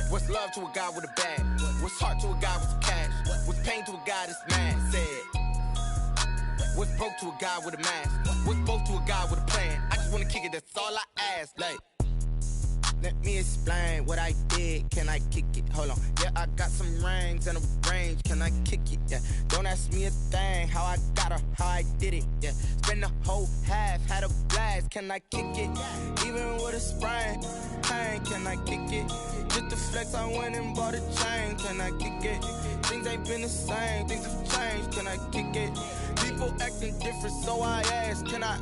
What's love to a guy with a bag? What's heart to a guy with some cash? What's pain to a guy that's mad? Said. What's broke to a guy with a mask? What's both to a guy with a plan? I just wanna kick it, that's all I ask. Like, let me explain what I did. Can I kick it? Hold on. Yeah, I got some rings and a range. Can I kick it? Yeah. Don't ask me a thing. How I got her, how I did it. Yeah. Spend the whole half, had a blast. Can I kick it? Even with a sprain, pain. Can I kick it? Just to flex, I went and bought a chain. Can I kick it? Things ain't been the same. Things have changed. Can I kick it? People acting different, so I ask. Can I?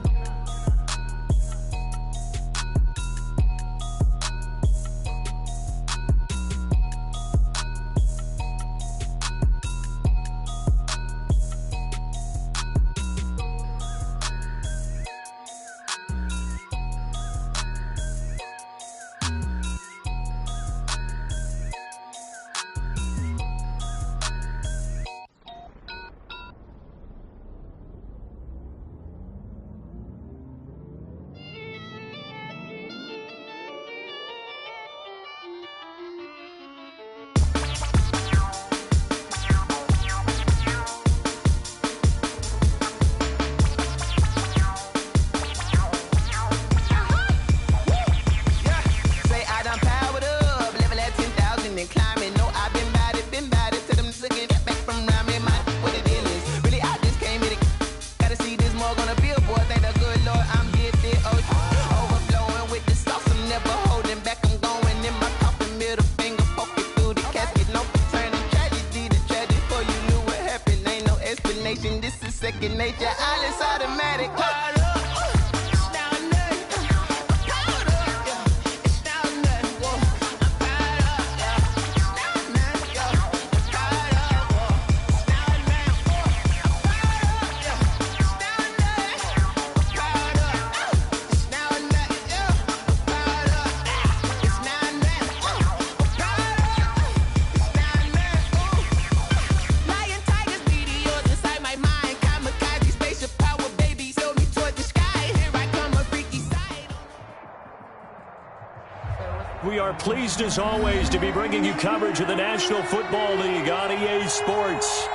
We are pleased as always to be bringing you coverage of the National Football League on EA Sports.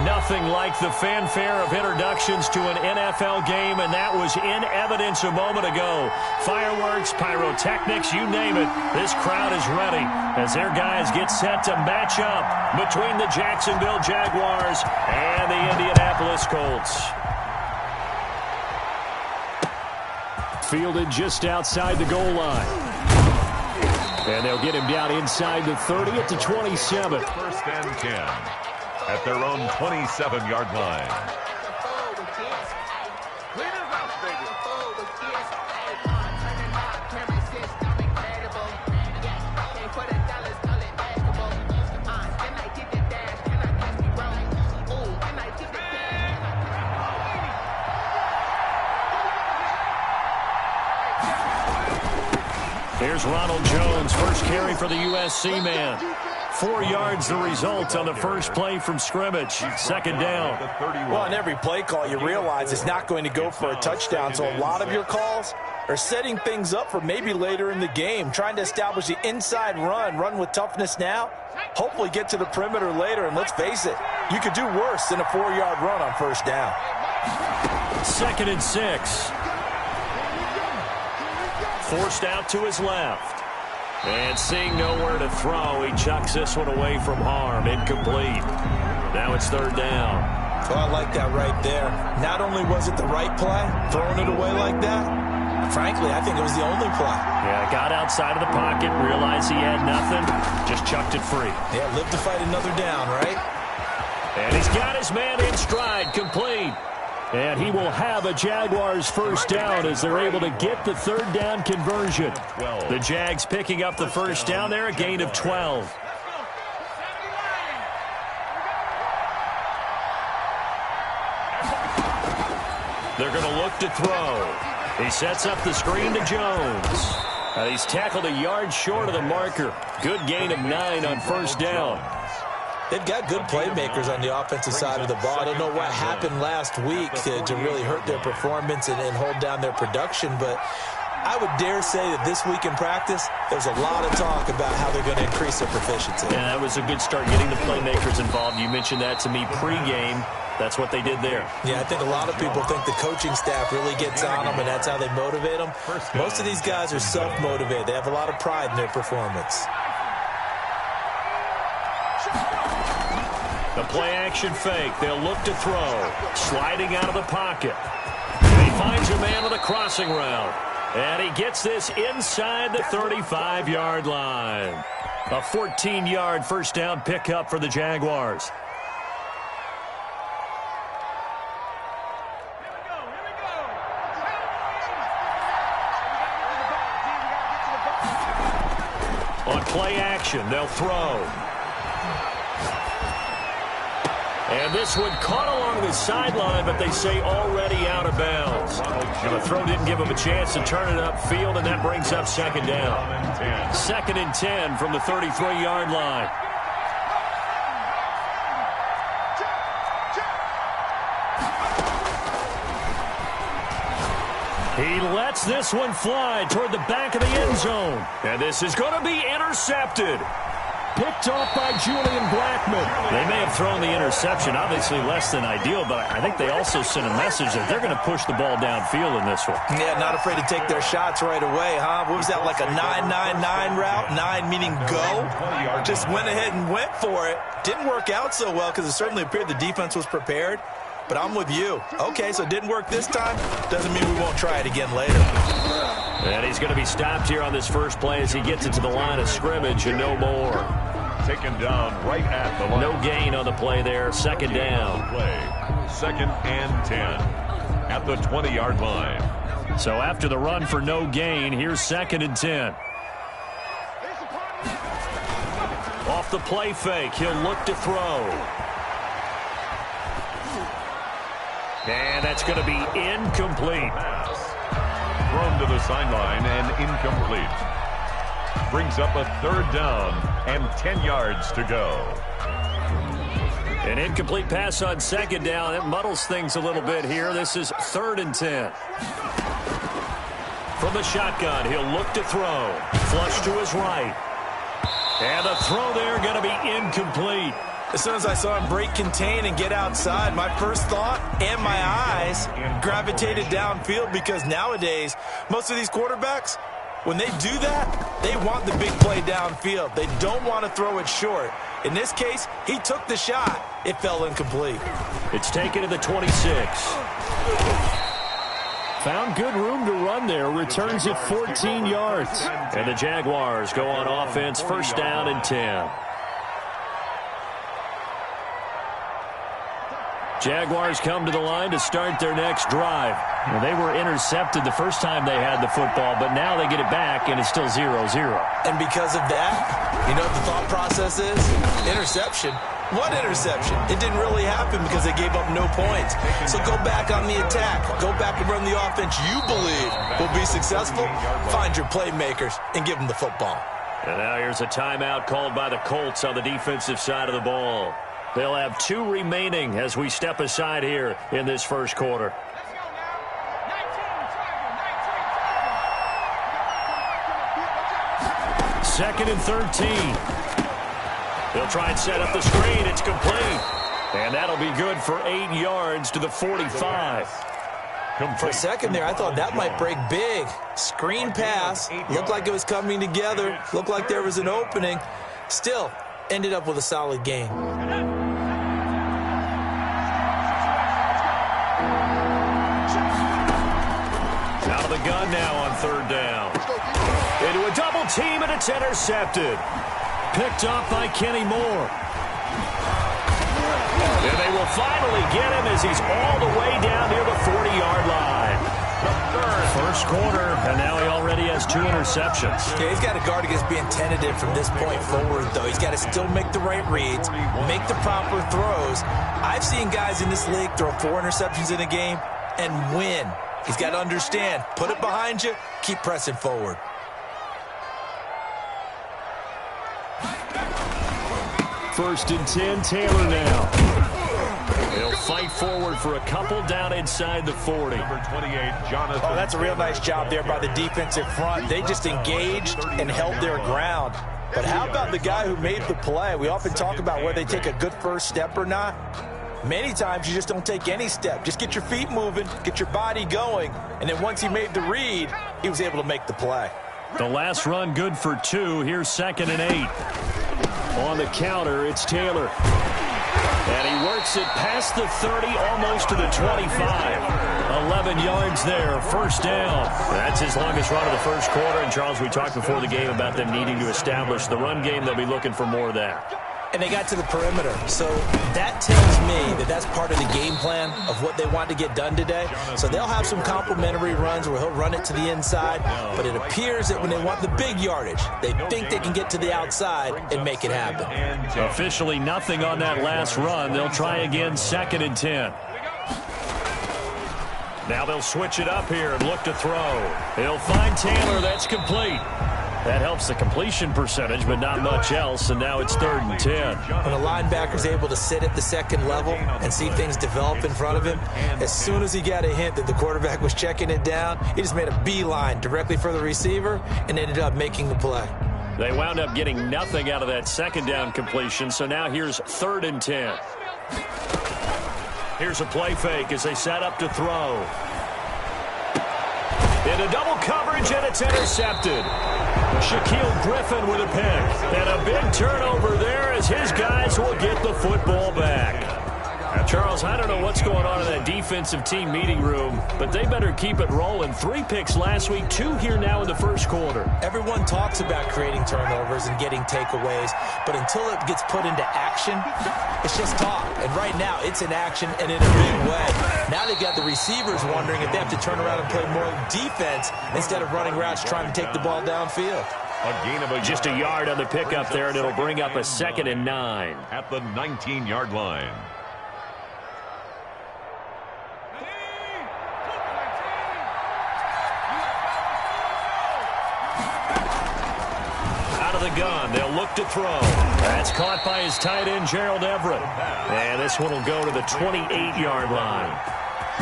Nothing like the fanfare of introductions to an NFL game, and that was in evidence a moment ago. Fireworks, pyrotechnics, you name it. This crowd is ready as their guys get set to match up between the Jacksonville Jaguars and the Indianapolis Colts. Fielded just outside the goal line. And they'll get him down inside the 30 at the 27. First and 10 at their own 27-yard line. Here's Ronald Jones, first carry for the USC man. 4 yards the result on the first play from scrimmage. Second down. Well, on every play call, you realize it's not going to go for a touchdown, so a lot of your calls are setting things up for maybe later in the game, trying to establish the inside run with toughness now, hopefully get to the perimeter later, and let's face it, you could do worse than a 4-yard run on first down. 2nd and 6. Forced out to his left. And seeing nowhere to throw, he chucks this one away from harm. Incomplete. Now it's 3rd down. Well, I like that right there. Not only was it the right play, throwing it away like that, frankly, I think it was the only play. Yeah, got outside of the pocket, realized he had nothing, just chucked it free. Yeah, live to fight another down, right? And he's got his man in stride, complete. And he will have a Jaguars first down as they're able to get the 3rd down conversion. The Jags picking up the first down there, a gain of 12. They're going to look to throw. He sets up the screen to Jones. He's tackled a yard short of the marker. Good gain of 9 on first down. They've got good playmakers on the offensive side of the ball. I don't know what happened last week to really hurt their performance and hold down their production, but I would dare say that this week in practice, there's a lot of talk about how they're going to increase their proficiency. Yeah, that was a good start getting the playmakers involved. You mentioned that to me pregame. That's what they did there. Yeah, I think a lot of people think the coaching staff really gets on them, and that's how they motivate them. Most of these guys are self-motivated. They have a lot of pride in their performance. The play-action fake. They'll look to throw. Sliding out of the pocket. And he finds a man with a crossing route. And he gets this inside the 35-yard line. A 14-yard first down pickup for the Jaguars. On play action, they'll throw. And this one caught along the sideline, but they say already out of bounds. And the throw didn't give him a chance to turn it upfield, and that brings up second down. 2nd and 10 from the 33-yard line. He lets this one fly toward the back of the end zone. And this is going to be intercepted. Picked off by Julian Blackman. They may have thrown the interception, obviously less than ideal, but I think they also sent a message that they're going to push the ball downfield in this one. Yeah, not afraid to take their shots right away, huh? What was that, like a 9-9-9 route? 9 meaning go? Just went ahead and went for it. Didn't work out so well because it certainly appeared the defense was prepared. But I'm with you. Okay, so it didn't work this time. Doesn't mean we won't try it again later. And he's going to be stopped here on this first play as he gets it to the line of scrimmage and no more. Taken down right at the line. No gain on the play there. Second down. Play. 2nd and 10 at the 20-yard line. So after the run for no gain, here's 2nd and 10. Off the play fake, he'll look to throw. And that's going to be incomplete. Thrown to the sideline and incomplete. Brings up a 3rd down and 10 yards to go. An incomplete pass on 2nd down. It muddles things a little bit here. This is 3rd and 10. From the shotgun, he'll look to throw. Flush to his right. And the throw there going to be incomplete. As soon as I saw him break contain and get outside, my first thought and my eyes gravitated downfield because nowadays, most of these quarterbacks, when they do that, they want the big play downfield. They don't want to throw it short. In this case, he took the shot. It fell incomplete. It's taken to the 26. Found good room to run there. Returns it 14 yards. And the Jaguars go on offense, 1st down and 10. Jaguars come to the line to start their next drive. Well, they were intercepted the first time they had the football, but now they get it back, and it's still 0-0. And because of that, you know what the thought process is? Interception. What interception? It didn't really happen because they gave up no points. So go back on the attack. Go back and run the offense you believe will be successful. Find your playmakers and give them the football. And now here's a timeout called by the Colts on the defensive side of the ball. They'll have 2 remaining as we step aside here in this first quarter. Second and 13. They'll try and set up the screen. It's complete. And that'll be good for 8 yards to the 45. For a second there, I thought that might break big. Screen pass. Looked like it was coming together. Looked like there was an opening. Still, ended up with a solid gain. Out of the gun now on 3rd down. Into a double team, and it's intercepted. Picked off by Kenny Moore. And they will finally get him as he's all the way down near the 40-yard line. First quarter, and now he already has 2 interceptions. Yeah, he's got to guard against being tentative from this point forward, though. He's got to still make the right reads, make the proper throws. I've seen guys in this league throw 4 interceptions in a game and win. He's got to understand, put it behind you, keep pressing forward. First and 10, Taylor now. He'll fight forward for a couple down inside the 40. Number 28, Jonathan. Oh, that's a real nice job there by the defensive front. They just engaged and held their ground. But how about the guy who made the play? We often talk about whether they take a good first step or not. Many times you just don't take any step. Just get your feet moving, get your body going, and then once he made the read, he was able to make the play. The last run good for 2. Here's 2nd and 8. On the counter, it's Taylor. And he works it past the 30, almost to the 25. 11 yards there, first down. That's his longest run of the first quarter. And, Charles, we talked before the game about them needing to establish the run game. They'll be looking for more of that. And they got to the perimeter. So that tells me that that's part of the game plan of what they want to get done today. So they'll have some complementary runs where he'll run it to the inside. But it appears that when they want the big yardage, they think they can get to the outside and make it happen. Officially nothing on that last run. They'll try again, 2nd and 10. Now they'll switch it up here and look to throw. He'll find Taylor. That's complete. That helps the completion percentage, but not much else, and now it's 3rd and 10. When a linebacker's able to sit at the second level and see things develop in front of him, as soon as he got a hint that the quarterback was checking it down, he just made a beeline directly for the receiver and ended up making the play. They wound up getting nothing out of that second down completion, so now here's 3rd and 10. Here's a play fake as they set up to throw. In a double coverage, and it's intercepted. Shaquille Griffin with a pick. And a big turnover there as his guys will get the football back. Charles, I don't know what's going on in that defensive team meeting room, but they better keep it rolling. 3 picks last week, 2 here now in the first quarter. Everyone talks about creating turnovers and getting takeaways, but until it gets put into action, it's just talk. And right now, it's in action and in a big way. Now they've got the receivers wondering if they have to turn around and play more defense instead of running routes trying to take the ball downfield. A gain of just a yard on the pickup there, and it'll bring up a 2nd and 9. At the 19-yard line. The gun. They'll look to throw. That's caught by his tight end, Gerald Everett. And this one will go to the 28-yard line.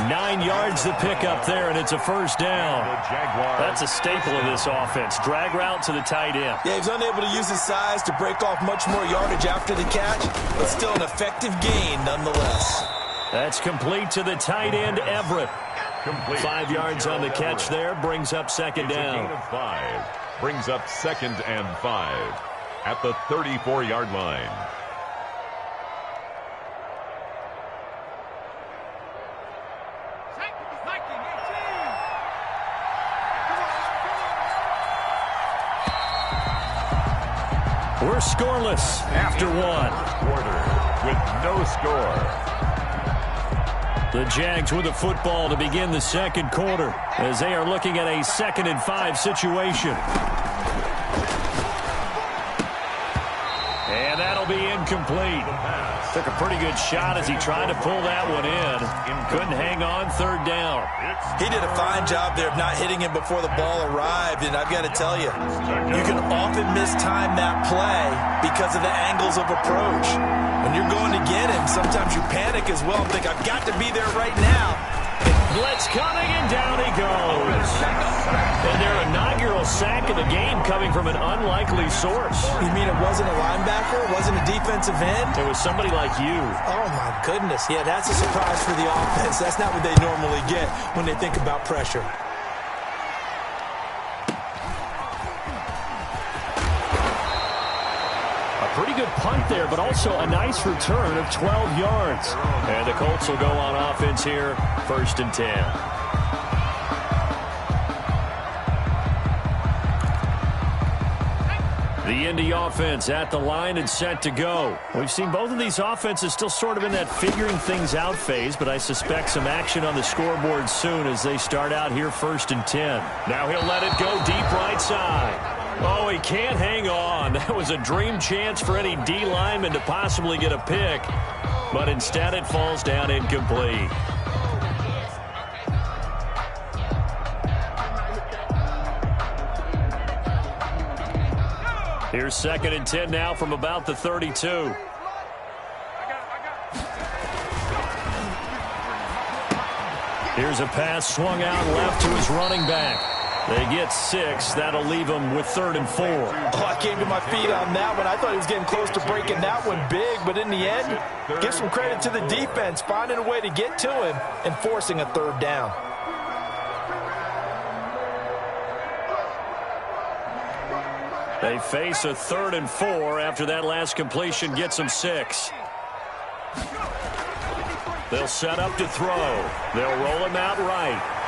9 yards to pick up there, and it's a first down. That's a staple of this offense. Drag route to the tight end. Yeah, he's unable to use his size to break off much more yardage after the catch, but still an effective gain nonetheless. That's complete to the tight end, Everett. 5 yards on the catch there, brings up 2nd down. A gain of 5. Brings up 2nd and 5 at the 34-yard line. We're scoreless after 1. Quarter with no score. The Jags with the football to begin the second quarter as they are looking at a 2nd and 5 situation. And that'll be incomplete. Took a pretty good shot as he tried to pull that one in. Couldn't hang on, 3rd down. He did a fine job there of not hitting him before the ball arrived, and I've got to tell you, you can often mistime that play because of the angles of approach. When you're going to get him, sometimes you panic as well and think, I've got to be there right now. Blitz coming, and down he goes. And their inaugural sack of the game coming from an unlikely source. You mean it wasn't a linebacker? It wasn't a defensive end? It was somebody like you. Oh, my goodness. Yeah, that's a surprise for the offense. That's not what they normally get when they think about pressure. Pretty good punt there, but also a nice return of 12 yards. And the Colts will go on offense here, 1st and 10. The Indy offense at the line and set to go. We've seen both of these offenses still sort of in that figuring things out phase, but I suspect some action on the scoreboard soon as they start out here 1st and 10. Now he'll let it go deep right side. Oh, he can't hang on. That was a dream chance for any D lineman to possibly get a pick, but instead it falls down incomplete. Here's 2nd and 10 now from about the 32. Here's a pass swung out left to his running back. They get 6. That'll leave them with 3rd and 4. Oh, I came to my feet on that one. I thought he was getting close to breaking that one big, but in the end, give some credit to the defense, finding a way to get to him and forcing a 3rd down. They face a 3rd and 4 after that last completion gets them 6. They'll set up to throw. They'll roll him out right.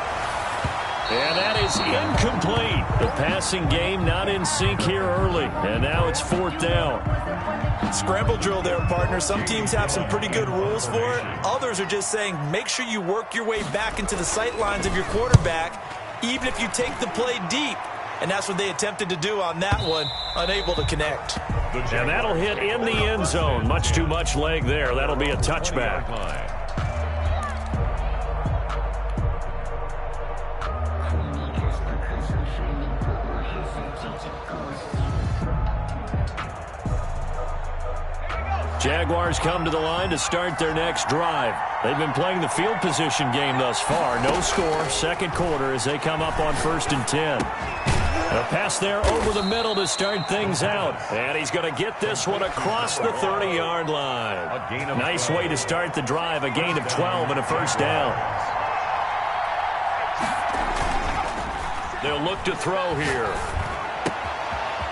And that is incomplete. The passing game not in sync here early. And now it's 4th down. Scramble drill there, partner. Some teams have some pretty good rules for it. Others are just saying make sure you work your way back into the sight lines of your quarterback, even if you take the play deep. And that's what they attempted to do on that one, unable to connect. And that'll hit in the end zone. Much too much leg there. That'll be a touchback. Jaguars come to the line to start their next drive. They've been playing the field position game thus far. No score, second quarter as they come up on 1st and 10. A pass there over the middle to start things out. And he's going to get this one across the 30-yard line. Nice way to start the drive. A gain of 12 and a 1st down. They'll look to throw here.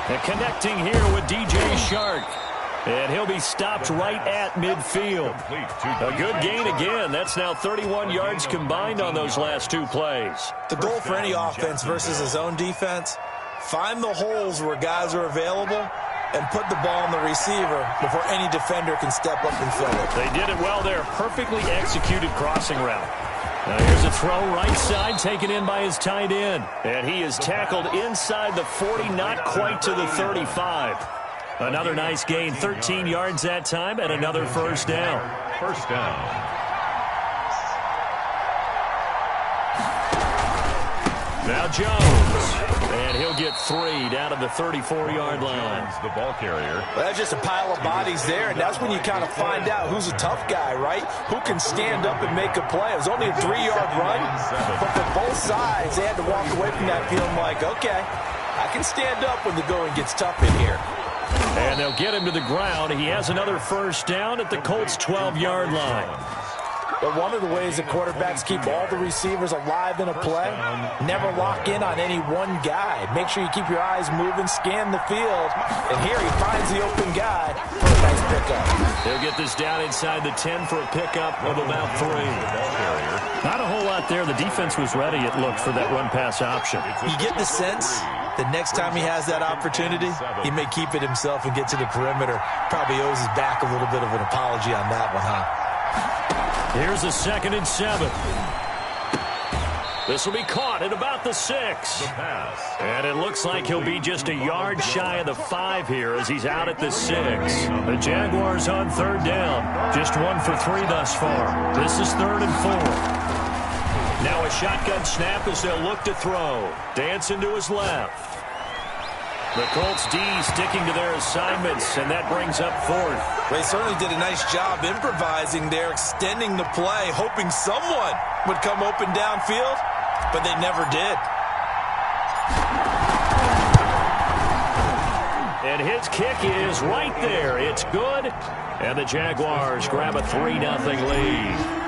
And connecting here with DJ Shark. And he'll be stopped right at midfield. A good gain again. That's now 31 yards combined on those last 2 plays. The goal for any offense versus his own defense, find the holes where guys are available and put the ball on the receiver before any defender can step up and fill it. They did it well there. Perfectly executed crossing route. Now here's a throw right side taken in by his tight end. And he is tackled inside the 40, not quite to the 35. Another nice gain, 13 yards that time, and another 1st down. 1st down. Now Jones, and he'll get 3 down to the 34-yard line. The ball carrier. Well, that's just a pile of bodies there, and that's when you kind of find out who's a tough guy, right? Who can stand up and make a play. It was only a 3-yard run, but for both sides, they had to walk away from that feeling like, okay, I can stand up when the going gets tough in here. And they'll get him to the ground. He has another 1st down at the Colts' 12-yard line. But one of the ways the quarterbacks keep all the receivers alive in a play, never lock in on any one guy. Make sure you keep your eyes moving, scan the field. And here he finds the open guy for a nice pickup. They'll get this down inside the 10 for a pickup of about 3. Not a whole lot there. The defense was ready, it looked, for that run-pass option. You get the sense the next time he has that opportunity, he may keep it himself and get to the perimeter. Probably owes his back a little bit of an apology on that one, huh? Here's a 2nd and 7. This will be caught at about the 6. And it looks like he'll be just a yard shy of the 5 here as he's out at the 6. The Jaguars on 3rd down. Just 1 for 3 thus far. This is 3rd and 4. Now a shotgun snap as they'll look to throw. Dancing to his left. The Colts D sticking to their assignments, and that brings up 4th. They certainly did a nice job improvising there, extending the play, hoping someone would come open downfield, but they never did. And his kick is right there. It's good, and the Jaguars grab a 3-0 lead.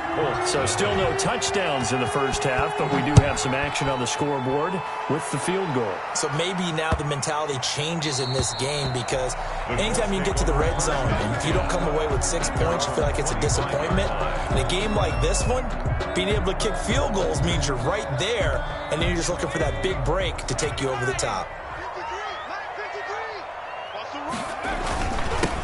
So still no touchdowns in the first half, but we do have some action on the scoreboard with the field goal. So maybe now the mentality changes in this game because anytime you get to the red zone and if you don't come away with 6 points, you feel like it's a disappointment. In a game like this one, being able to kick field goals means you're right there, and then you're just looking for that big break to take you over the top.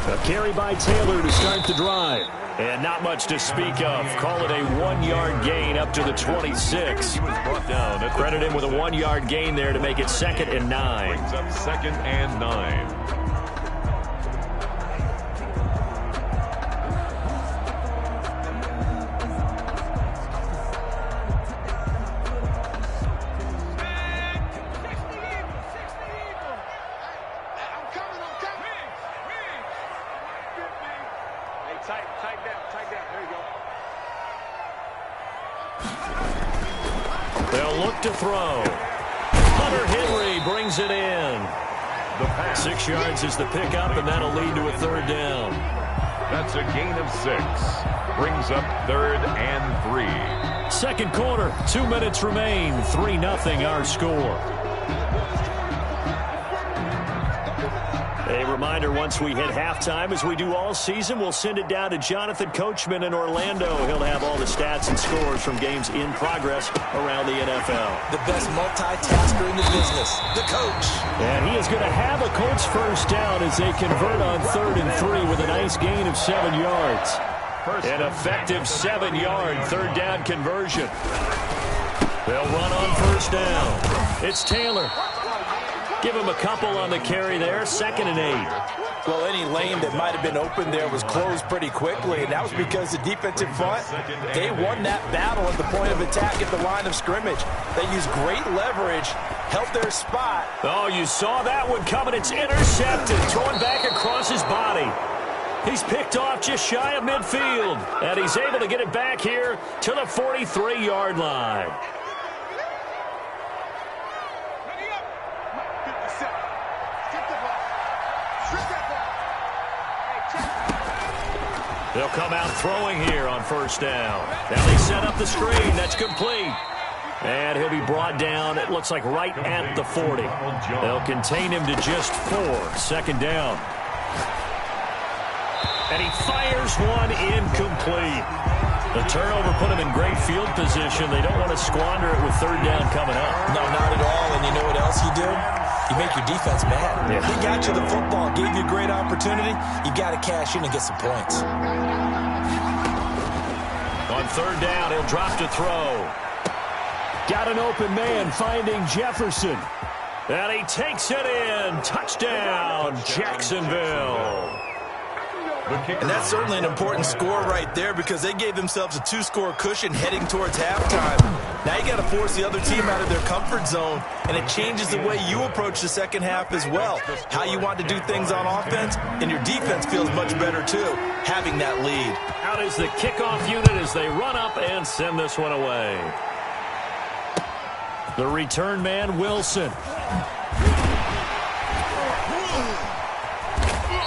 A carry by Taylor to start the drive. And not much to speak of. Call it a 1-yard gain up to the 26. Credit him with a 1-yard gain there to make it 2nd and 9. 2nd and 9. Tight down. There you go. They'll look to throw. Hunter Henry brings it in. 6 yards is the pickup, and that'll lead to a third down. That's a gain of 6. Brings up 3rd and 3. Second quarter, 2 minutes remain. 3-0 our score. A reminder, once we hit halftime, as we do all season, we'll send it down to Jonathan Coachman in Orlando. He'll have all the stats and scores from games in progress around the NFL. The best multitasker in the business, the coach. And he is going to have a Colts first down as they convert on 3rd and 3 with a nice gain of 7 yards. An effective 7-yard third down conversion. They'll run on first down. It's Taylor. Give him a couple on the carry there. 2nd and 8. Well, any lane that might have been open there was closed pretty quickly, and that was because the defensive front, they won that battle at the point of attack at the line of scrimmage. They used great leverage, held their spot. Oh, you saw that one coming. It's intercepted. Thrown back across his body. He's picked off just shy of midfield, and he's able to get it back here to the 43-yard line. They'll come out throwing here on first down. Now they set up the screen. That's complete. And he'll be brought down, it looks like, right at the 40. They'll contain him to just 4. 2nd down. And he fires one incomplete. The turnover put him in great field position. They don't want to squander it with 3rd down coming up. No, not at all. And you know what else you do? You make your defense mad. Yeah. He got you the football, gave you a great opportunity. You got to cash in and get some points. On 3rd down, he'll drop to throw. Got an open man finding Jefferson. And he takes it in. Touchdown, Jacksonville. And that's certainly an important score right there because they gave themselves a 2-score cushion heading towards halftime. Now you got to force the other team out of their comfort zone, and it changes the way you approach the second half as well. How you want to do things on offense, and your defense feels much better too, having that lead. Out is the kickoff unit as they run up and send this one away. The return man, Wilson.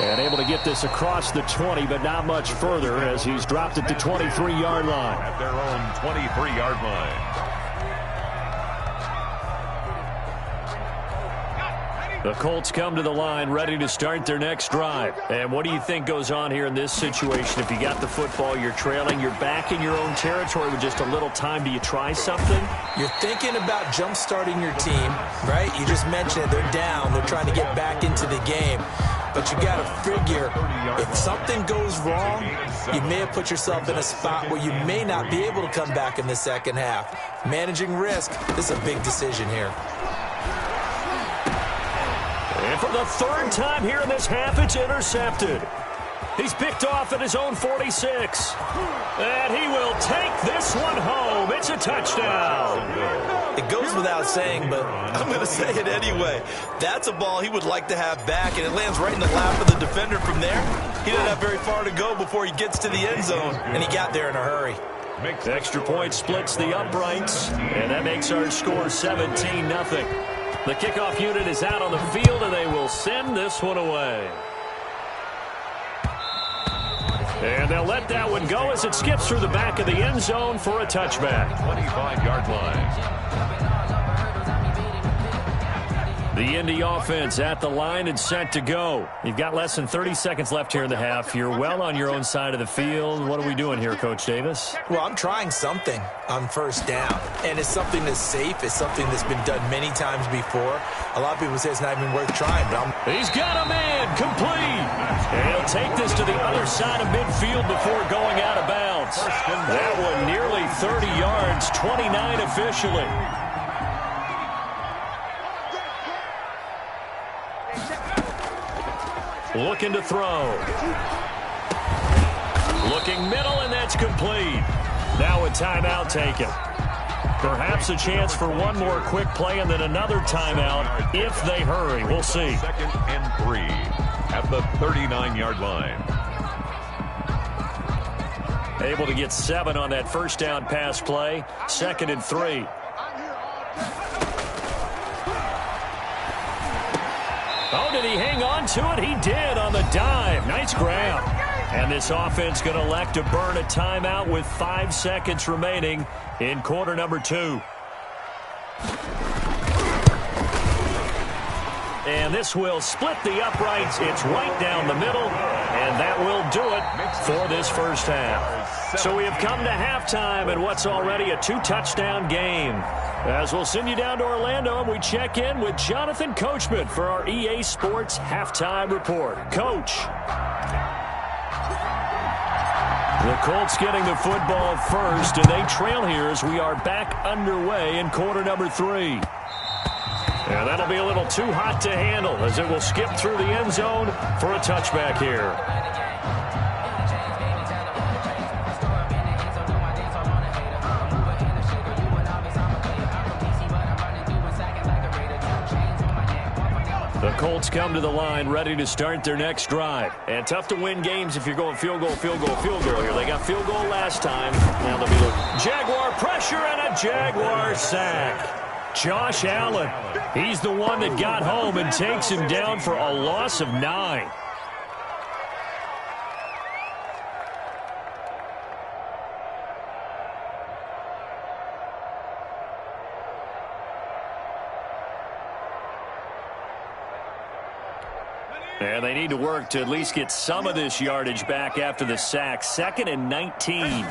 And able to get this across the 20, but not much further as he's dropped at the 23-yard line. At their own 23-yard line. The Colts come to the line ready to start their next drive. And what do you think goes on here in this situation? If you got the football, you're trailing, you're back in your own territory with just a little time. Do you try something? You're thinking about jump-starting your team, right? You just mentioned it. They're down. They're trying to get back into the game. But you got to figure, if something goes wrong, you may have put yourself in a spot where you may not be able to come back in the second half. Managing risk, this is a big decision here. And for the 3rd time here in this half, it's intercepted. He's picked off at his own 46. And he will take this one home. It's a touchdown. It goes without saying, but I'm going to say it anyway. That's a ball he would like to have back, and it lands right in the lap of the defender from there. He didn't have very far to go before he gets to the end zone, and he got there in a hurry. Extra point splits the uprights, and that makes our score 17-0. The kickoff unit is out on the field, and they will send this one away. And they'll let that one go as it skips through the back of the end zone for a touchback. 25-yard line. The Indy offense at the line and set to go. You've got less than 30 seconds left here in the half. You're well on your own side of the field. What are we doing here, Coach Davis? Well, I'm trying something on first down, and it's something that's safe. It's something that's been done many times before. A lot of people say it's not even worth trying, but He's got a man complete. And he'll take this to the other side of midfield before going out of bounds. That one nearly 30 yards, 29 officially. Looking to throw. Looking middle, and that's complete. Now a timeout taken. Perhaps a chance for one more quick play and then another timeout if they hurry. We'll see. 2nd and 3 at the 39-yard line. Able to get 7 on that first down pass play. 2nd and 3. did he hang on to it? He did on the dive. Nice grab. And this offense going to elect to burn a timeout with 5 seconds remaining in quarter number 2. And this will split the uprights. It's right down the middle, and that will do it for this first half. So we have come to halftime in what's already a 2-touchdown game. As we'll send you down to Orlando, and we check in with Jonathan Coachman for our EA Sports Halftime Report. Coach. The Colts getting the football first, and they trail here as we are back underway in quarter number 3. And that'll be a little too hot to handle as it will skip through the end zone for a touchback here. The Colts come to the line ready to start their next drive. And tough to win games if you're going field goal, field goal, field goal here. They got field goal last time. Now they'll be looking. Jaguar pressure and a Jaguar sack. Josh Allen, he's the one that got home and takes him down for a loss of 9. And they need to work to at least get some of this yardage back after the sack. 2nd and 19.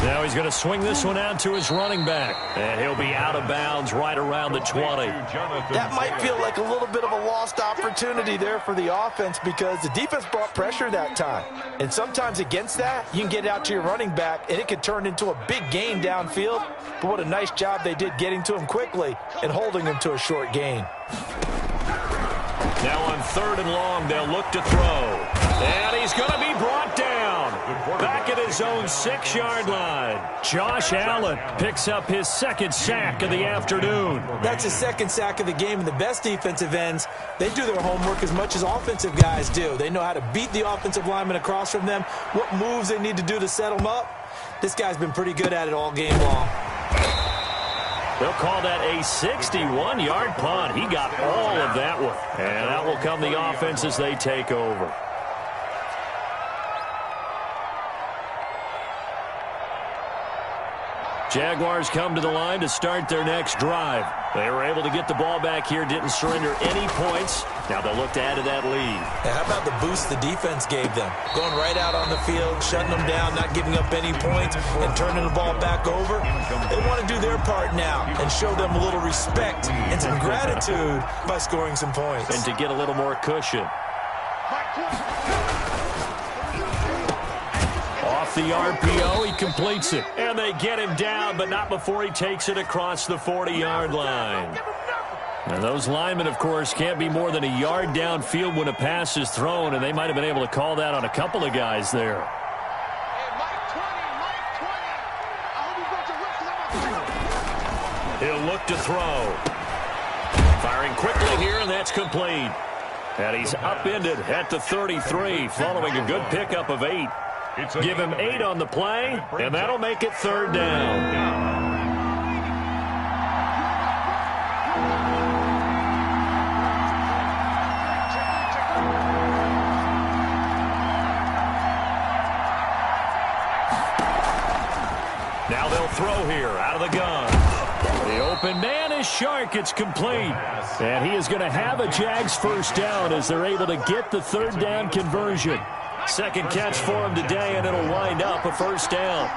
Now he's going to swing this one out to his running back. And he'll be out of bounds right around the 20. That might feel like a little bit of a lost opportunity there for the offense because the defense brought pressure that time. And sometimes against that, you can get out to your running back, and it could turn into a big gain downfield. But what a nice job they did getting to him quickly and holding him to a short gain. Now on 3rd and long, they'll look to throw. And he's going to be brought down. Back at his own 6-yard line. Josh Allen picks up his 2nd sack of the afternoon. That's his 2nd sack of the game, and the best defensive ends, they do their homework as much as offensive guys do. They know how to beat the offensive lineman across from them, what moves they need to do to set them up. This guy's been pretty good at it all game long. They'll call that a 61-yard punt. He got all of that one. And out will come the offense as they take over. Jaguars come to the line to start their next drive. They were able to get the ball back here, didn't surrender any points. Now they'll look to add to that lead. And how about the boost the defense gave them? Going right out on the field, shutting them down, not giving up any points, and turning the ball back over. They want to do their part now and show them a little respect and some gratitude by scoring some points. And to get a little more cushion. Off the RPO, he completes it. And they get him down, but not before he takes it across the 40-yard line. And those linemen, of course, can't be more than a yard downfield when a pass is thrown, and they might have been able to call that on a couple of guys there. He'll look to throw. Firing quickly here, and that's complete. And he's upended at the 33, following a good pickup of 8. Give him 8 on the play, and that'll make it 3rd down. Now they'll throw here out of the gun. The open man is Shark. It's complete. And he is going to have a Jags first down as they're able to get the 3rd down conversion. 2nd catch for him today, and it'll wind up a first down.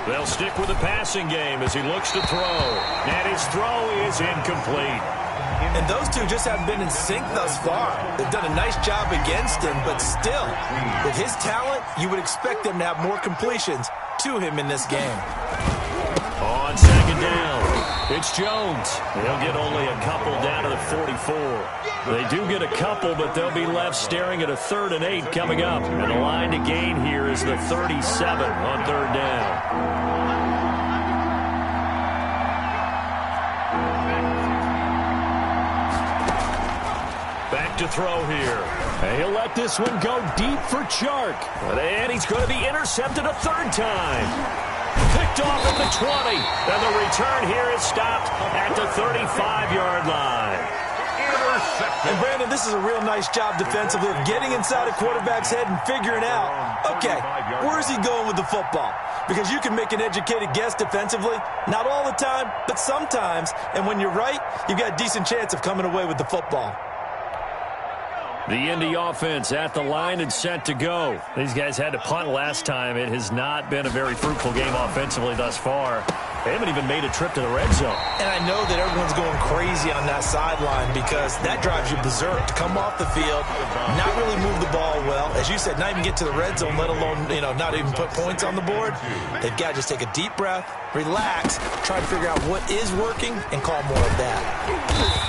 They'll stick with the passing game as he looks to throw. And his throw is incomplete. And those two just haven't been in sync thus far. They've done a nice job against him, but still, with his talent, you would expect them to have more completions to him in this game. On 2nd down, it's Jones. They'll get only a couple down to the 44. They do get a couple, but they'll be left staring at a 3rd and 8 coming up. And the line to gain here is the 37 on 3rd down. to throw here. And he'll let this one go deep for Chark. And he's going to be intercepted a third time. Picked off at the 20. And the return here is stopped at the 35-yard line. And Brandon, this is a real nice job defensively of getting inside a quarterback's head and figuring out, okay, where's he going with the football? Because you can make an educated guess defensively, not all the time, but sometimes. And when you're right, you've got a decent chance of coming away with the football. The Indy offense at the line and set to go. These guys had to punt last time. It has not been a very fruitful game offensively thus far. They haven't even made a trip to the red zone. And I know that everyone's going crazy on that sideline because that drives you berserk to come off the field, not really move the ball well. As you said, not even get to the red zone, let alone, not even put points on the board. They've got to just take a deep breath, relax, try to figure out what is working, and call more of that.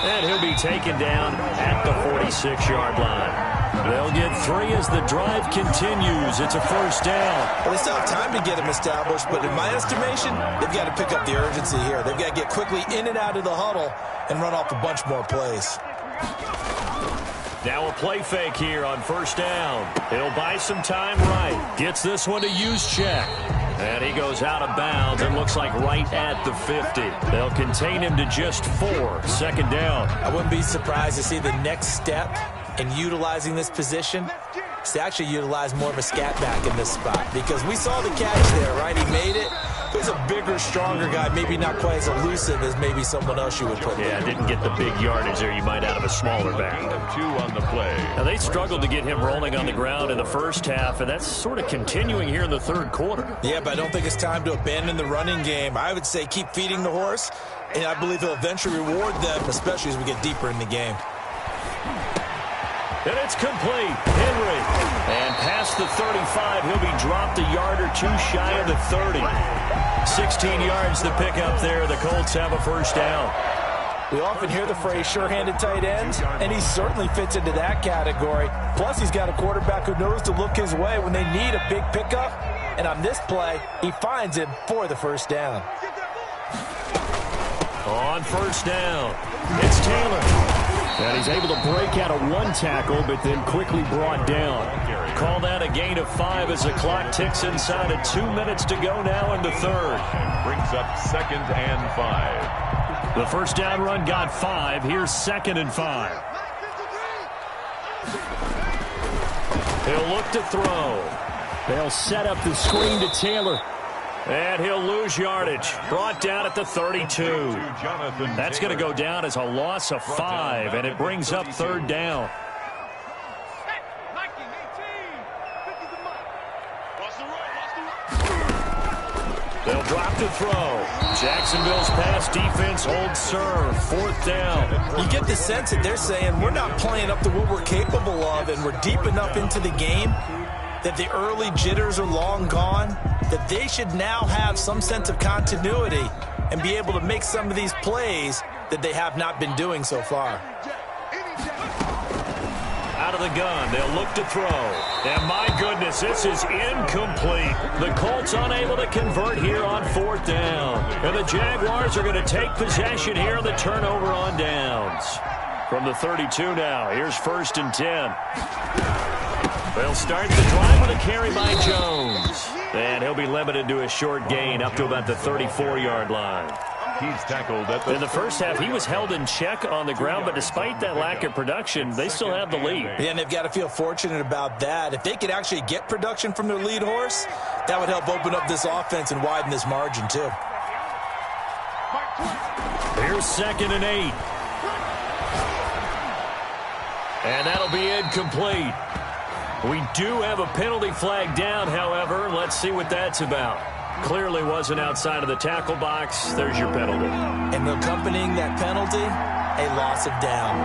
And he'll be taken down at the 46-yard line. They'll get 3 as the drive continues. It's a first down. Well, they still have time to get him established, but in my estimation, they've got to pick up the urgency here. They've got to get quickly in and out of the huddle and run off a bunch more plays. Now a play fake here on first down. He'll buy some time right. Gets this one to use check. And he goes out of bounds and looks like right at the 50. They'll contain him to just 4. Second down. I wouldn't be surprised to see the next step in utilizing this position is to actually utilize more of a scat back in this spot, because we saw the catch there, right? He made it. He's a bigger, stronger guy, maybe not quite as elusive as maybe someone else you would put in. Yeah, didn't get the big yardage there you might out of a smaller back. 2 on the play. Now, they struggled to get him rolling on the ground in the first half, and that's sort of continuing here in the third quarter. Yeah, but I don't think it's time to abandon the running game. I would say keep feeding the horse, and I believe he'll eventually reward them, especially as we get deeper in the game. And it's complete. Henry. And past the 35, he'll be dropped a yard or 2 shy of the 30. 16 yards to pick up there. The Colts have a first down. We often hear the phrase sure-handed tight ends, and he certainly fits into that category. Plus, he's got a quarterback who knows to look his way when they need a big pickup. And on this play, he finds him for the first down. On first down, it's Taylor. And he's able to break out of 1 tackle, but then quickly brought down. Call that a gain of 5 as the clock ticks inside of 2 minutes to go now in the third. Brings up 2nd and 5. The first down run got 5. Here's 2nd and 5. He'll look to throw. They'll set up the screen to Taylor. And he'll lose yardage. Brought down at the 32. That's going to go down as a loss of 5, and it brings up third down. They'll drop to throw. Jacksonville's pass defense holds serve. 4th down. You get the sense that they're saying we're not playing up to what we're capable of, and we're deep enough into the game that the early jitters are long gone, that they should now have some sense of continuity and be able to make some of these plays that they have not been doing so far. Out of the gun, they'll look to throw. And my goodness, this is incomplete. The Colts unable to convert here on 4th down. And the Jaguars are going to take possession here on the turnover on downs. From the 32 now, here's 1st and 10. They'll start the drive with a carry by Jones. And he'll be limited to a short gain up to about the 34-yard line. He's tackled at the... In the first half, he was held in check on the ground, but despite that lack of production, they still have the lead. Yeah, and they've got to feel fortunate about that. If they could actually get production from their lead horse, that would help open up this offense and widen this margin, too. Here's 2nd and 8. And that'll be incomplete. We do have a penalty flag down, however. Let's see what that's about. Clearly wasn't outside of the tackle box. There's your penalty. And accompanying that penalty, a loss of down.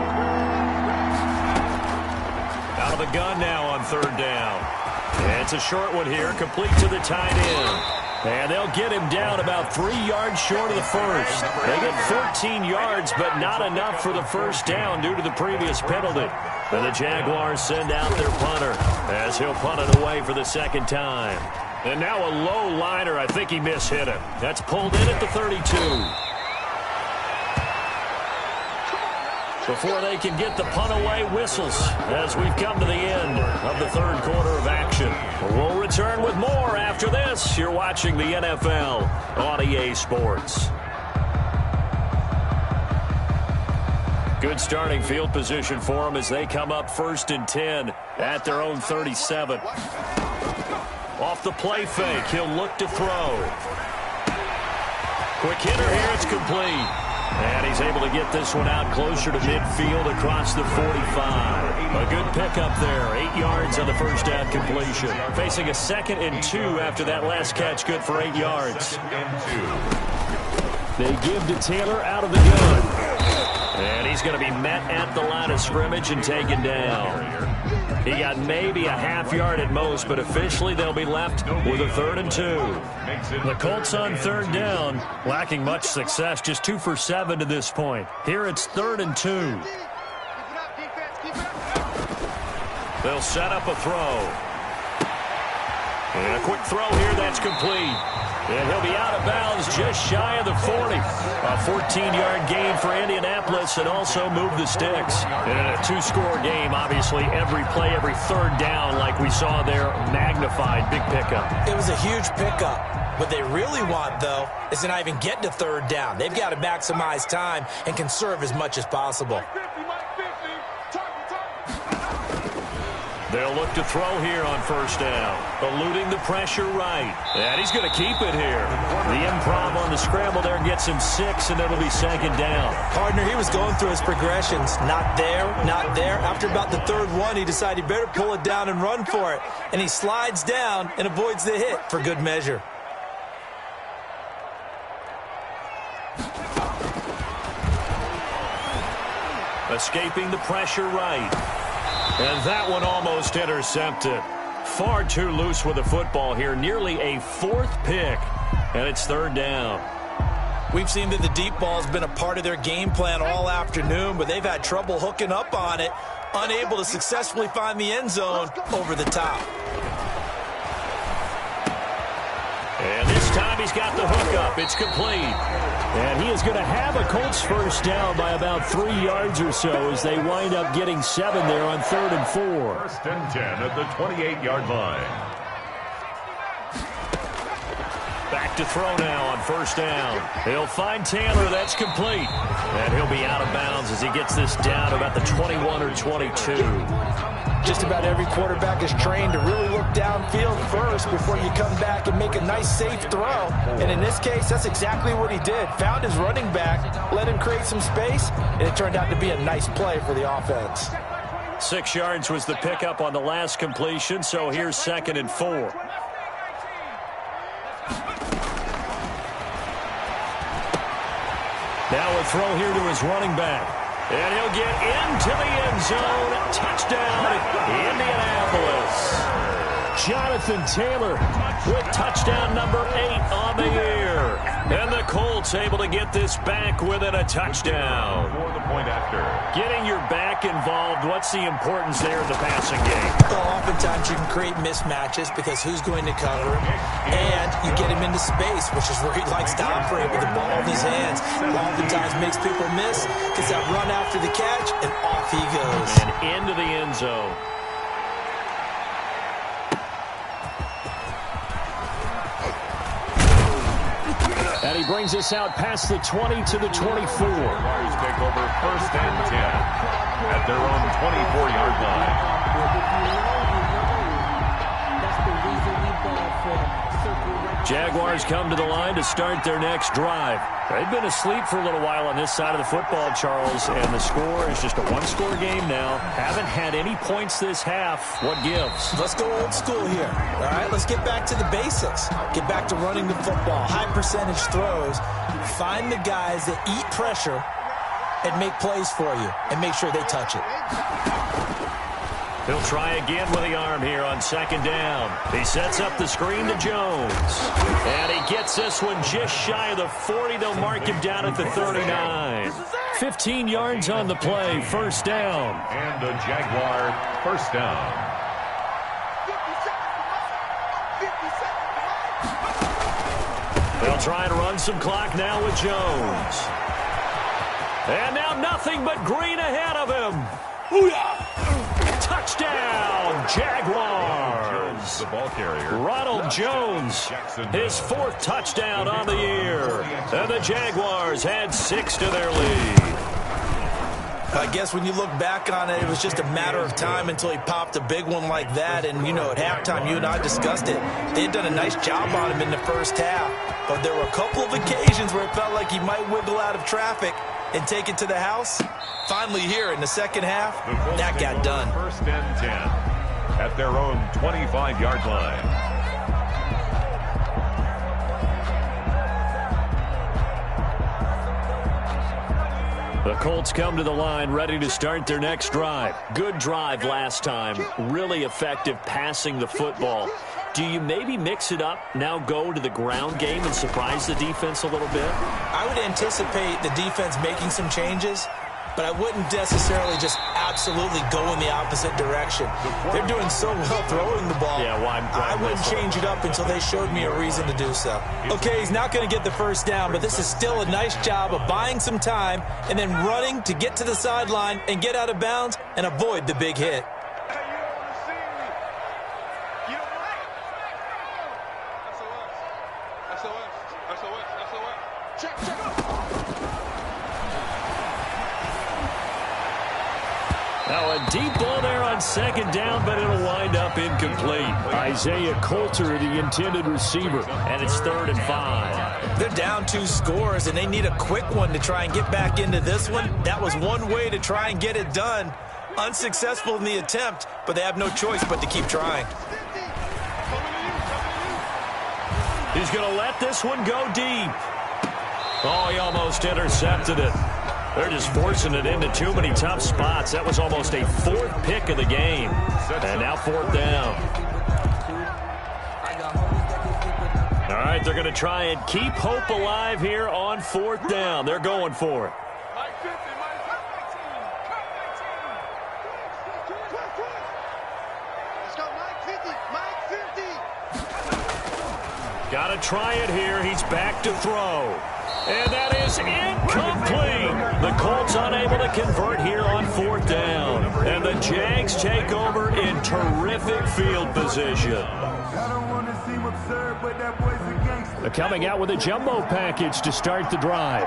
Out of the gun now on 3rd down. And it's a short one here, complete to the tight end. And they'll get him down about 3 yards short of the first. They get 14 yards, but not enough for the first down due to the previous penalty. And the Jaguars send out their punter as he'll punt it away for the 2nd time. And now a low liner. I think he mishit it. That's pulled in at the 32. before they can get the punt away. Whistles as we've come to the end of the third quarter of action. We'll return with more after this. You're watching the NFL on EA Sports. Good starting field position for them as they come up 1st and 10 at their own 37. Off the play fake, he'll look to throw. Quick hitter here, it's complete. And he's able to get this one out closer to midfield across the 45. A good pickup there. 8 yards on the first down completion. Facing a 2nd and 2 after that last catch. Good for 8 yards. They give to Taylor out of the gun. And he's going to be met at the line of scrimmage and taken down. He got maybe a half yard at most, but officially they'll be left with a 3rd and 2. The Colts on 3rd down, lacking much success, just 2 for 7 to this point. Here it's 3rd and 2. They'll set up a throw. And a quick throw here, that's complete. And he'll be out of bounds just shy of the 40. A 14-yard gain for Indianapolis and also move the sticks. And in a 2-score game, obviously, every play, every 3rd down, like we saw there, magnified. Big pickup. It was a huge pickup. What they really want, though, is to not even get to 3rd down. They've got to maximize time and conserve as much as possible. They'll look to throw here on 1st down. Eluding the pressure right. And he's going to keep it here. The improv on the scramble there gets him 6, and it'll be 2nd down. Partner, he was going through his progressions. Not there, not there. After about the 3rd one, he decided he better pull it down and run for it. And he slides down and avoids the hit for good measure. Escaping the pressure right. And that one almost intercepted. Far too loose with the football here. Nearly a 4th pick. And it's 3rd down. We've seen that the deep ball has been a part of their game plan all afternoon, but they've had trouble hooking up on it. Unable to successfully find the end zone over the top. And this time he's got the hook up. It's complete. And he is going to have a Colts 1st down by about 3 yards or so as they wind up getting 7 there on 3rd and 4. 1st and 10 at the 28-yard line. Back to throw now on 1st down. He'll find Taylor. That's complete. And he'll be out of bounds as he gets this down about the 21 or 22. Just about every quarterback is trained to really look downfield first before you come back and make a nice, safe throw. And in this case, that's exactly what he did. Found his running back, let him create some space, and it turned out to be a nice play for the offense. 6 yards was the pickup on the last completion, so here's 2nd and 4. Now a throw here to his running back. And he'll get into the end zone. Touchdown, Indianapolis. Jonathan Taylor with touchdown number 8 on the year. And the Colts able to get this back within a touchdown. For the point after. Getting your back involved, what's the importance there in the passing game? Well, oftentimes you can create mismatches because who's going to cover him, and you get him into space, which is where he likes to operate with the ball in his hands. Oftentimes makes people miss, gets that run after the catch, and off he goes. And into the end zone. And he brings us out past the 20 to the 24. Jaguars take over 1st and 10 at their own 24-yard line. Jaguars come to the line to start their next drive. They've been asleep for a little while on this side of the football, Charles, and the score is just a 1-score game now. Haven't had any points this half. What gives? Let's go old school here. All right, let's get back to the basics. Get back to running the football, high percentage throws. Find the guys that eat pressure and make plays for you and make sure they touch it. He'll try again with the arm here on 2nd down. He sets up the screen to Jones. And he gets this one just shy of the 40. They'll mark him down at the 39. 15 yards on the play, 1st down. And a Jaguar 1st down. They'll try and run some clock now with Jones. And now nothing but green ahead of him. Booyah! Touchdown, Jaguars. The ball carrier. Ronald Jones, his 4th touchdown on the year. And the Jaguars had 6 to their lead. I guess when you look back on it, it was just a matter of time until he popped a big one like that. And, you know, at halftime, you and I discussed it. They had done a nice job on him in the first half. But there were a couple of occasions where it felt like he might wiggle out of traffic and take it to the house. Finally here in the second half, that got done. 1st and 10 at their own 25-yard line. The Colts come to the line ready to start their next drive. Good drive last time. Really effective passing the football. Do you maybe mix it up, now go to the ground game and surprise the defense a little bit? I would anticipate the defense making some changes, but I wouldn't necessarily just absolutely go in the opposite direction. They're doing so well throwing the ball. Yeah, I wouldn't change it up until they showed me a reason to do so. Okay, he's not going to get the first down, but this is still a nice job of buying some time and then running to get to the sideline and get out of bounds and avoid the big hit. Now a deep ball there on 2nd down, but it'll wind up incomplete. Isaiah Coulter, the intended receiver, and it's 3rd and 5. They're down 2 scores, and they need a quick one to try and get back into this one. That was one way to try and get it done. Unsuccessful in the attempt, but they have no choice but to keep trying. He's going to let this one go deep. Oh, he almost intercepted it. They're just forcing it into too many tough spots. That was almost a 4th pick of the game. And now 4th down. All right, they're going to try and keep hope alive here on 4th down. They're going for it. Got to try it here. He's back to throw. And that is incomplete. The Colts unable to convert here on 4th down. And the Jags take over in terrific field position. They're coming out with a jumbo package to start the drive.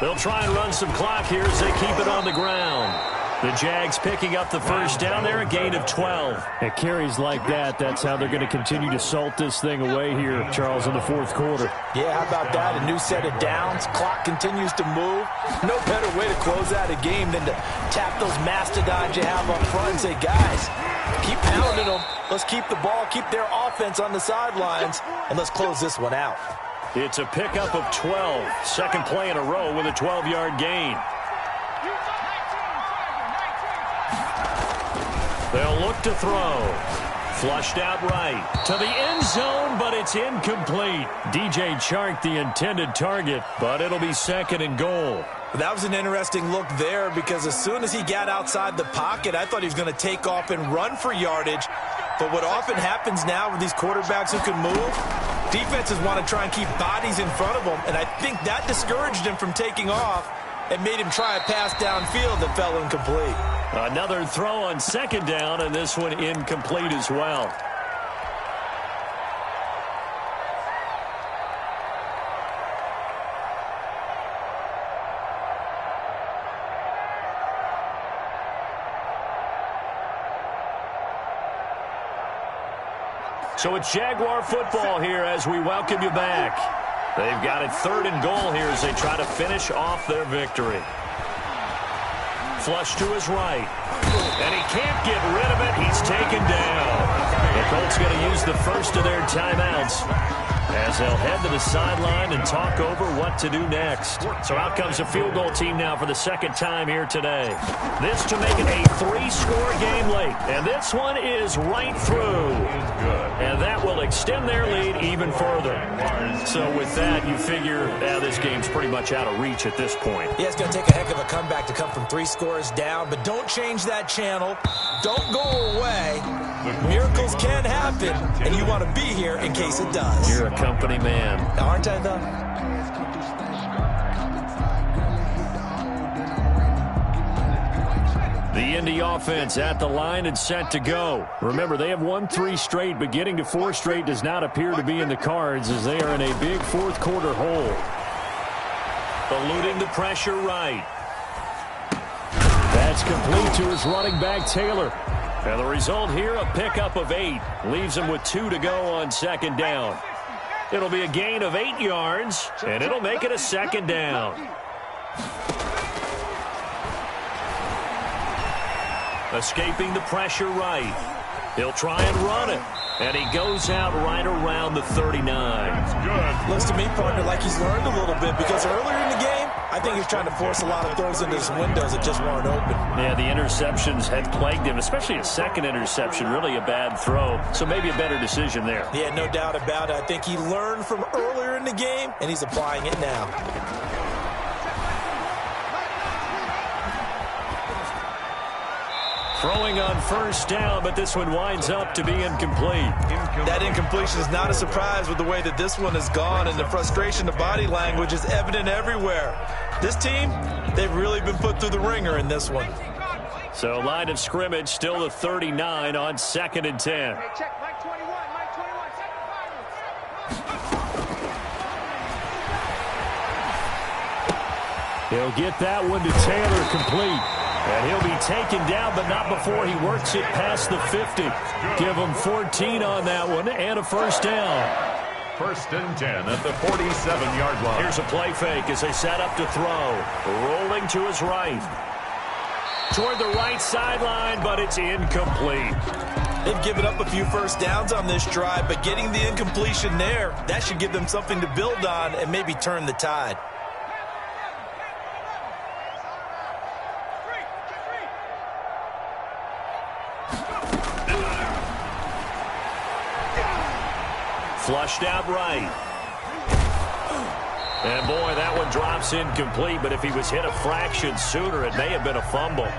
They'll try and run some clock here as they keep it on the ground. The Jags picking up the first down there, a gain of 12. At carries like that, that's how they're going to continue to salt this thing away here, Charles, in the 4th quarter. Yeah, how about that? A new set of downs. Clock continues to move. No better way to close out a game than to tap those mastodons you have up front and say, guys, keep pounding them. Let's keep the ball, keep their offense on the sidelines, and let's close this one out. It's a pickup of 12. 2nd play in a row with a 12-yard gain. They'll look to throw. Flushed out right to the end zone, but it's incomplete. DJ Chark, the intended target, but it'll be 2nd and goal. That was an interesting look there because as soon as he got outside the pocket, I thought he was going to take off and run for yardage. But what often happens now with these quarterbacks who can move, defenses want to try and keep bodies in front of them, and I think that discouraged him from taking off and made him try a pass downfield that fell incomplete. Another throw on 2nd down, and this one incomplete as well. So it's Jaguar football here as we welcome you back. They've got it 3rd and goal here as they try to finish off their victory. Flush to his right. And he can't get rid of it. He's taken down. The Colts going to use the first of their timeouts as they'll head to the sideline and talk over what to do next. So out comes a field goal team now for the 2nd time here today. This to make it a 3-score game late. And this one is right through. And that will extend their lead even further. So with that, you figure this game's pretty much out of reach at this point. Yeah, it's going to take a heck of a comeback to come from 3 scores down, but don't change that channel. Don't go away. Miracles can happen, and you want to be here in case it does. You're a company man. Aren't I, though? The Indy offense at the line and set to go. Remember, they have won 3 straight, but getting to 4 straight does not appear to be in the cards as they are in a big fourth-quarter hole. Eluding the pressure right. That's complete to his running back, Taylor. And the result here, a pickup of 8. Leaves him with 2 to go on second down. It'll be a gain of 8 yards, and it'll make it a second down. Escaping the pressure right. He'll try and run it. And he goes out right around the 39. Good. Looks to me, partner, like he's learned a little bit because earlier in the game, I think he's trying to force a lot of throws into his windows that just weren't open. Yeah, the interceptions had plagued him, especially a second interception, really a bad throw. So maybe a better decision there. Yeah, no doubt about it. I think he learned from earlier in the game, and he's applying it now. Throwing on first down, but this one winds up to be incomplete. That incompletion is not a surprise with the way that this one has gone, and the frustration, the body language is evident everywhere. This team, they've really been put through the ringer in this one. So line of scrimmage, still the 39 on 2nd and 10. He'll get that one to Taylor, complete. And he'll be taken down, but not before he works it past the 50. Give him 14 on that one and a first down. 1st and 10 at the 47-yard line. Here's a play fake as they set up to throw. Rolling to his right. Toward the right sideline, but it's incomplete. They've given up a few first downs on this drive, but getting the incompletion there, that should give them something to build on and maybe turn the tide. Flushed out right. And boy, that one drops incomplete, but if he was hit a fraction sooner, it may have been a fumble.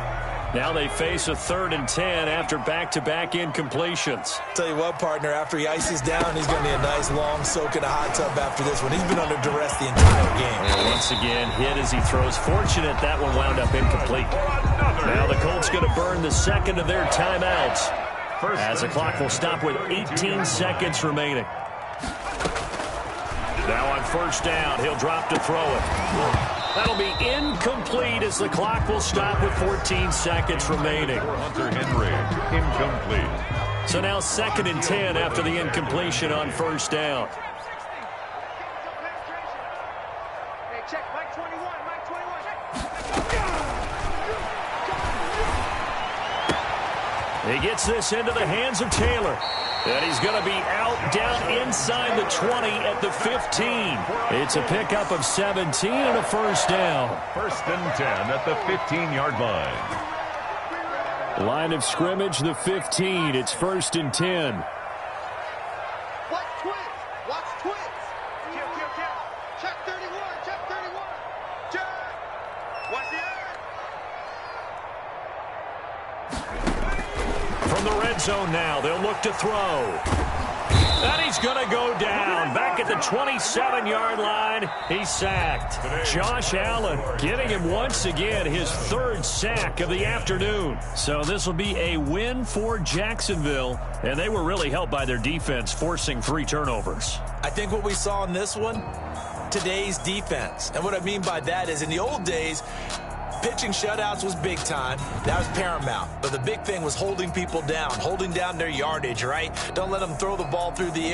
Now they face a 3rd and 10 after back-to-back incompletions. Tell you what, partner, after he ices down, he's going to need a nice long soak in a hot tub after this one. He's been under duress the entire game. And once again, hit as he throws. Fortunate that one wound up incomplete. Now the Colts going to burn the second of their timeouts as the clock will stop with 18 seconds remaining. Now on first down, he'll drop to throw it. That'll be incomplete as the clock will stop with 14 seconds remaining. Hunter Henry, incomplete. So now 2nd and 10 after the incompletion on first down. He gets this into the hands of Taylor. And he's going to be out down inside the 20 at the 15. It's a pickup of 17 and a first down. 1st and 10 at the 15-yard line. Line of scrimmage, the 15. It's 1st and 10. Watch twins. Watch twins. Check 31. Check 31. Check. Watch the From the red zone now, they'll look to throw. And he's going to go down. Back at the 27-yard line, he's sacked. Josh Allen giving him once again his 3rd sack of the afternoon. So this will be a win for Jacksonville. And they were really helped by their defense, forcing 3 turnovers. I think what we saw in this one, today's defense. And what I mean by that is in the old days, pitching shutouts was big time. That was paramount. But the big thing was holding people down, holding down their yardage, right? Don't let them throw the ball through the air.